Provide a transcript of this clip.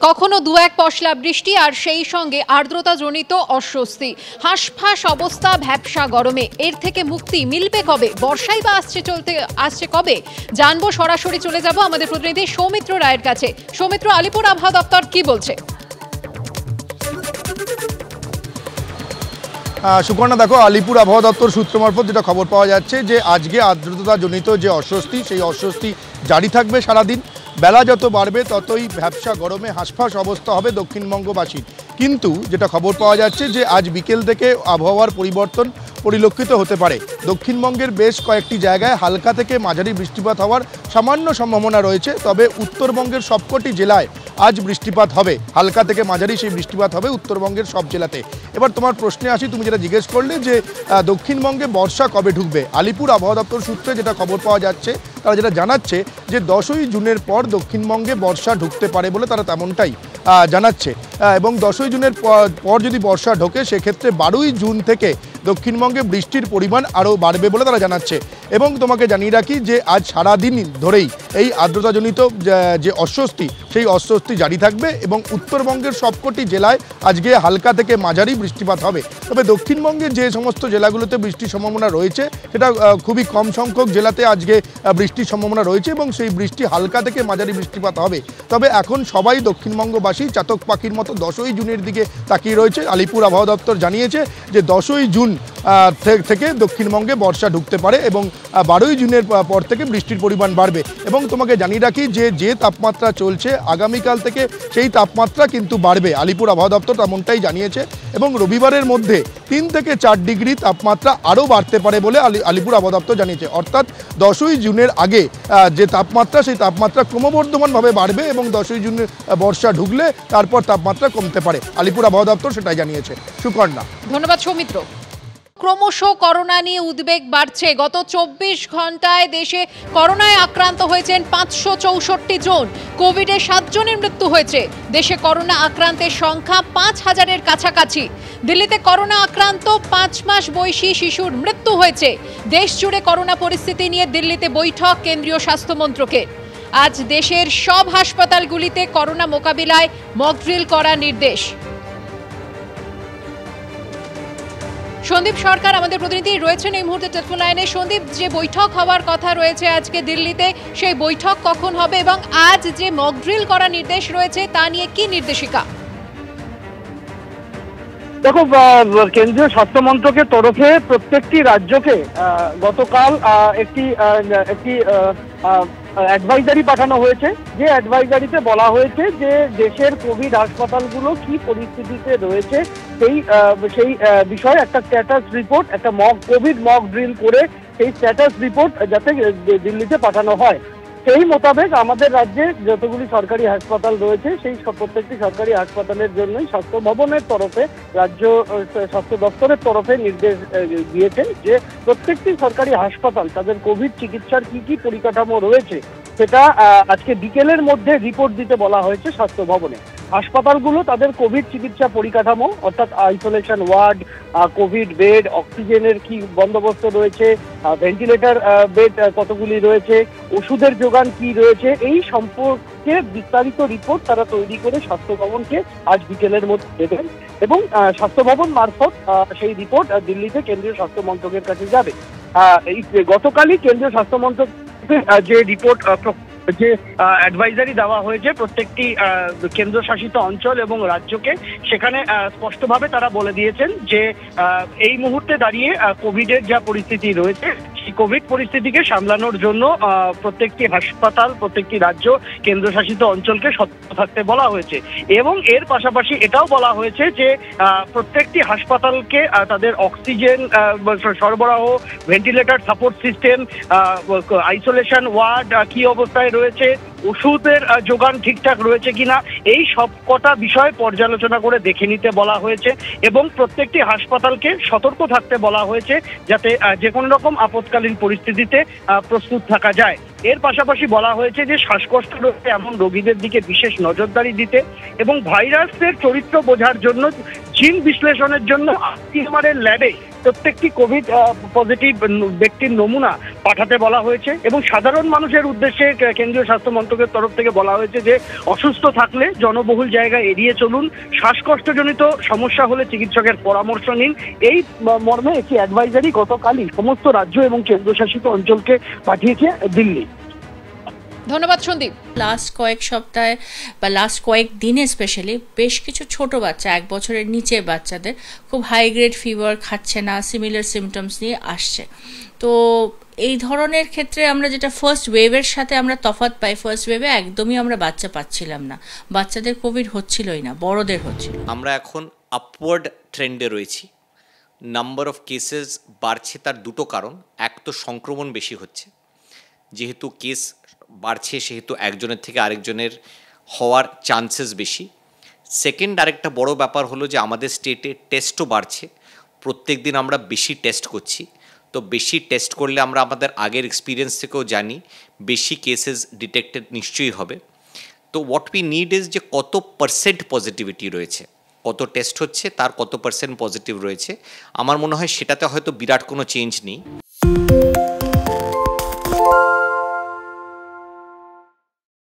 কখনো দু এক পশলা বৃষ্টি আর সেই সঙ্গে আর্দ্রতাজনিত অস্বস্তি, হাঁসফাঁস অবস্থা, ভ্যাপসা গরমে। এর থেকে মুক্তি মিলবে কবে? বর্ষাই বা আসছে কবে? জানবো, সরাসরি চলে যাব আমাদের প্রতিনিধি সৌমিত্র রায়ের কাছে। সৌমিত্র, আলিপুর আবহাওয়া দপ্তর কি বলছে? সুকর্ণা, দেখো, আলিপুর আবহাওয়া দপ্তর সূত্র মারফত যেটা খবর পাওয়া যাচ্ছে যে আজকে আর্দ্রতাজনিত যে অস্বস্তি, সেই অস্বস্তি জারি থাকবে সারাদিন। বেলা যত বাড়বে ততই ভ্যাপসা গরমে হাঁসফাঁস অবস্থা হবে দক্ষিণবঙ্গবাসীর। কিন্তু যেটা খবর পাওয়া যাচ্ছে যে আজ বিকেল থেকে আবহাওয়ার পরিবর্তন পরিলক্ষিত হতে পারে। দক্ষিণবঙ্গের বেশ কয়েকটি জায়গায় হালকা থেকে মাঝারি বৃষ্টিপাত হওয়ার সামান্য সম্ভাবনা রয়েছে। তবে উত্তরবঙ্গের সবকটি জেলায় আজ বৃষ্টিপাত হবে, হালকা থেকে মাঝারি সেই বৃষ্টিপাত হবে উত্তরবঙ্গের সব জেলাতে। এবার তোমার প্রশ্নে আসি, তুমি যেটা জিজ্ঞেস করলে যে দক্ষিণবঙ্গে বর্ষা কবে ঢুকবে। আলিপুর আবহাওয়া দপ্তর সূত্রে যেটা খবর পাওয়া যাচ্ছে, তারা যেটা জানাচ্ছে যে 10ই জুনের পর দক্ষিণবঙ্গে বর্ষা ঢুকতে পারে বলে তারা তেমনটাই জানাচ্ছে। এবং 10ই জুনের পর যদি বর্ষা ঢোকে, সেক্ষেত্রে 12ই জুন থেকে দক্ষিণবঙ্গে বৃষ্টির পরিমাণ আরও বাড়বে বলে তারা জানাচ্ছে। এবং তোমাকে জানিয়ে রাখি যে আজ সারাদিন ধরেই এই আর্দ্রতাজনিত যে অস্বস্তি, সেই অস্বস্তি জারি থাকবে এবং উত্তরবঙ্গের সবকটি জেলায় আজকে হালকা থেকে মাঝারি বৃষ্টিপাত হবে। তবে দক্ষিণবঙ্গের যে সমস্ত জেলাগুলোতে বৃষ্টির সম্ভাবনা রয়েছে, সেটা খুবই কম সংখ্যক জেলাতে আজকে বৃষ্টির সম্ভাবনা রয়েছে এবং সেই বৃষ্টি হালকা থেকে মাঝারি বৃষ্টিপাত হবে। তবে এখন সবাই দক্ষিণবঙ্গবাসী চাতক পাখির মতো 10ই জুনের দিকে তাকিয়ে রয়েছে। আলিপুর আবহাওয়া দপ্তর জানিয়েছে যে 10ই জুন থেকে দক্ষিণবঙ্গে বর্ষা ঢুকতে পারে এবং 12ই জুনের পর থেকে বৃষ্টির পরিমাণ বাড়বে। এবং তোমাকে জানিয়ে রাখি যে তাপমাত্রা চলছে, আগামীকাল থেকে সেই তাপমাত্রা কিন্তু বাড়বে। আলিপুর আবহাওয়া দপ্তর তেমনটাই জানিয়েছে এবং রবিবারের মধ্যে 3 থেকে 4 ডিগ্রি তাপমাত্রা আরও বাড়তে পারে বলে আলিপুর আবহাওয়া দপ্তর জানিয়েছে। অর্থাৎ 10ই জুনের আগে যে তাপমাত্রা, সেই তাপমাত্রা ক্রমবর্ধমানভাবে বাড়বে এবং 10ই জুনে বর্ষা ঢুকলে তারপর তাপমাত্রা কমতে পারে। আলিপুর আবহাওয়া দপ্তর সেটাই জানিয়েছে। সুকর্ণা, ধন্যবাদ সৌমিত্র। ক্রমশ করোনা নিয়ে উদ্বেগ বাড়ছে। গত 24 ঘন্টায় দেশে করোনায় আক্রান্ত হয়েছেন 564 জন। কোভিডে 7 জনের মৃত্যু হয়েছে। দেশে করোনা আক্রান্তের সংখ্যা 5000-এর কাছাকাছি। দিল্লিতে করোনা আক্রান্ত 5 মাস বয়সী শিশুর মৃত্যু হয়েছে। দেশ জুড়ে করোনা পরিস্থিতি নিয়ে দিল্লিতে বৈঠক কেন্দ্রীয় স্বাস্থ্যমন্ত্রকের। আজ দেশের সব হাসপাতালগুলিতে করোনা মোকাবিলায় মকড্রিল করার নির্দেশ। সন্দীপ সরকার আমাদের প্রতিনিধি রয়েছেন এই মুহূর্তে টেলিফোন লাইনে। সন্দীপ, যে বৈঠক হওয়ার কথা রয়েছে আজকে দিল্লিতে, সেই বৈঠক কখন হবে এবং আজ যে মকড্রিল করার নির্দেশ রয়েছে তা নিয়ে কি নির্দেশিকা? দেখো, কেন্দ্রীয় স্বাস্থ্য মন্ত্রকের তরফে প্রত্যেকটি রাজ্যকে গতকাল একটি অ্যাডভাইজারি পাঠানো হয়েছে। যে অ্যাডভাইজারিতে বলা হয়েছে যে দেশের কোভিড হাসপাতালগুলো কি পরিস্থিতিতে রয়েছে সেই বিষয়ে একটা স্ট্যাটাস রিপোর্ট, একটা কোভিড মক ড্রিল করে সেই স্ট্যাটাস রিপোর্ট যাতে দিল্লিতে পাঠানো হয়। সেই মোতাবেক আমাদের রাজ্যে যতগুলি সরকারি হাসপাতাল রয়েছে, সেই প্রত্যেকটি সরকারি হাসপাতালের জন্যই স্বাস্থ্য ভবনের তরফে, রাজ্য স্বাস্থ্য দপ্তরের তরফে নির্দেশ দিয়েছেন যে প্রত্যেকটি সরকারি হাসপাতাল তাদের কোভিড চিকিৎসার কি পরিকাঠামো রয়েছে সেটা আজকে বিকেলের মধ্যে রিপোর্ট দিতে বলা হয়েছে স্বাস্থ্য ভবনে। হাসপাতালগুলো তাদের কোভিড চিকিৎসা পরিকাঠামো, অর্থাৎ আইসোলেশন ওয়ার্ড, কোভিড বেড, অক্সিজেনের কি বন্দোবস্ত রয়েছে, ভেন্টিলেটর বেড কতগুলি রয়েছে, ওষুধের যোগান কি রয়েছে, এই সম্পর্কে বিস্তারিত রিপোর্ট তারা তৈরি করে স্বাস্থ্য ভবনকে আজ বিকেলের মধ্যে দেবেন এবং স্বাস্থ্য ভবন মারফত সেই রিপোর্ট দিল্লিতে কেন্দ্রীয় স্বাস্থ্য মন্ত্রকের কাছে যাবে। এই গতকালই কেন্দ্রীয় স্বাস্থ্য মন্ত্রক যে রিপোর্ট, যে অ্যাডভাইজারি দেওয়া হয়েছে প্রত্যেকটি কেন্দ্রশাসিত অঞ্চল এবং রাজ্যকে, সেখানে স্পষ্টভাবে তারা বলে দিয়েছেন যে এই মুহূর্তে দাঁড়িয়ে কোভিডের যা পরিস্থিতি রয়েছে, সেই কোভিড পরিস্থিতিকে সামলানোর জন্য প্রত্যেকটি হাসপাতাল, প্রত্যেকটি রাজ্য, কেন্দ্রশাসিত অঞ্চলকে সতর্ক থাকতে বলা হয়েছে। এবং এর পাশাপাশি এটাও বলা হয়েছে যে প্রত্যেকটি হাসপাতালকে তাদের অক্সিজেন সরবরাহ, ventilator support system, isolation ward কি অবস্থায় রয়েছে, ওষুধের যোগান ঠিকঠাক রয়েছে কিনা, এই সব কটা বিষয় পর্যালোচনা করে দেখে নিতে বলা হয়েছে এবং প্রত্যেকটি হাসপাতালকে সতর্ক থাকতে বলা হয়েছে যাতে যে কোনো রকম আপৎকালীন পরিস্থিতিতে প্রস্তুত থাকা যায়। এর পাশাপাশি বলা হয়েছে যে শ্বাসকষ্ট রয়েছে এমন রোগীদের দিকে বিশেষ নজরদারি দিতে এবং ভাইরাসের চরিত্র বোঝার জন্য জিন বিশ্লেষণের জন্য আইসিএমআর এর ল্যাবে প্রত্যেকটি কোভিড পজিটিভ ব্যক্তির নমুনা পাঠাতে বলা হয়েছে এবং সাধারণ মানুষের উদ্দেশ্যে কেন্দ্রীয় স্বাস্থ্য মন্ত্রকের তরফ থেকে বলা হয়েছে যে অসুস্থ থাকলে জনবহুল জায়গা এড়িয়ে চলুন, শ্বাসকষ্টজনিত সমস্যা হলে চিকিৎসকের পরামর্শ নিন। এই মর্মে একটি অ্যাডভাইজারি গতকালই সমস্ত রাজ্য এবং কেন্দ্রশাসিত অঞ্চলকে পাঠিয়েছে দিল্লি। ধন্যবাদ সন্দীপ। লাস্ট কয়েক সপ্তাহে বা লাস্ট কয়েক দিনে স্পেশালি বেশ কিছু ছোট বাচ্চা 1 বছরের নিচে বাচ্চাদের খুব হাই গ্রেড ফিভার, খাচ্ছে না, সিমিলার সিমটমস নিয়ে আসছে। তো এই ধরনের ক্ষেত্রে আমরা যেটা ফার্স্ট ওয়েভের সাথে আমরা তফাৎ পাই, ফার্স্ট ওয়েভে একদমই আমরা বাচ্চা পাচ্ছিলাম না, বাচ্চাদের কোভিড হচ্ছিলই না, বড়দের হচ্ছিল। আমরা এখন আপওয়ার্ড ট্রেন্ডে রয়েছি। নাম্বার অফ কেসেস বাড়ছে, তার দুটো কারণ। এক তো সংক্রমণ বেশি হচ্ছে, যেহেতু কেস বাড়ছে সেহেতু একজনের থেকে আরেকজনের হওয়ার চান্সেস বেশি। সেকেন্ড আরেকটা বড় ব্যাপার হলো যে আমাদের স্টেটে টেস্টও বাড়ছে, প্রত্যেক দিন আমরা বেশি টেস্ট করছি। তো বেশি টেস্ট করলে আমরা আমাদের আগের এক্সপিরিয়েন্স থেকেও জানি বেশি কেসেস ডিটেক্টেড নিশ্চয়ই হবে। তো হোয়াট উই নিড ইজ যে কত পার্সেন্ট পজিটিভিটি রয়েছে, কত টেস্ট হচ্ছে তার কত পার্সেন্ট পজিটিভ রয়েছে। আমার মনে হয় সেটাতে হয়তো বিরাট কোনো চেঞ্জ নেই।